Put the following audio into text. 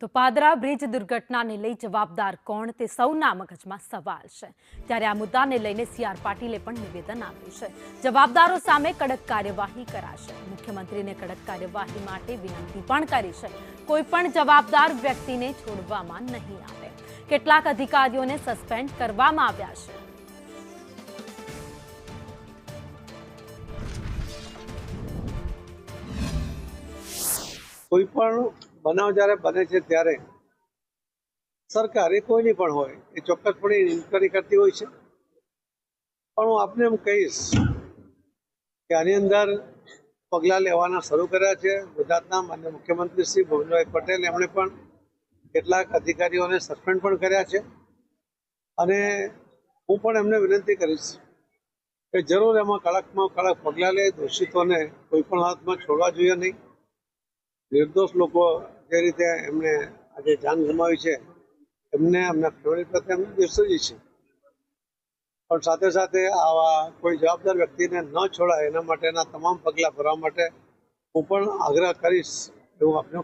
તો પાદરા બ્રિજ દુર્ઘટનાને લઈ જવાબદાર કોણ તે સૌના મગજમાં સવાલ છે। ત્યારે આ મુદ્દાને લઈને સીઆર પાટીલે પણ નિવેદન આપ્યું છે। જવાબદારો સામે કડક કાર્યવાહી કરાશે। મુખ્યમંત્રીને કડક કાર્યવાહી માટે વિનંતી પણ કરી છે। કોઈ પણ જવાબદાર વ્યક્તિને છોડવામાં નહીં આવે। કેટલાક અધિકારીઓને સસ્પેન્ડ કરવામાં આવ્યા છે। કોઈ પણ બનાવ જ્યારે બને છે ત્યારે સરકાર એ કોઈની પણ હોય એ ચોક્કસપણે ઇન્ક્વાયરી કરતી હોય છે। પણ હું આપને એમ કહીશ કે આની અંદર પગલાં લેવાના શરૂ કર્યા છે। ગુજરાતના માનનીય મુખ્યમંત્રી શ્રી ભૂપેન્દ્રભાઈ પટેલ એમણે પણ કેટલાક અધિકારીઓને સસ્પેન્ડ પણ કર્યા છે અને હું પણ એમને વિનંતી કરીશ કે જરૂર એમાં કડકમાં કડક પગલાં લે। દોષિતોને કોઈ પણ હાલતમાં છોડવા જોઈએ નહીં। નિર્દોષ લોકો જે રીતે એમને આજે જાન ગુમાવી છે એમને એમના ફેમિલી પ્રત્યે એમને દિલસોજી છે, પણ સાથે સાથે આવા કોઈ જવાબદાર વ્યક્તિને ન છોડાય એના માટેના તમામ પગલાં ભરવા માટે હું પણ આગ્રહ કરીશ એવું આપને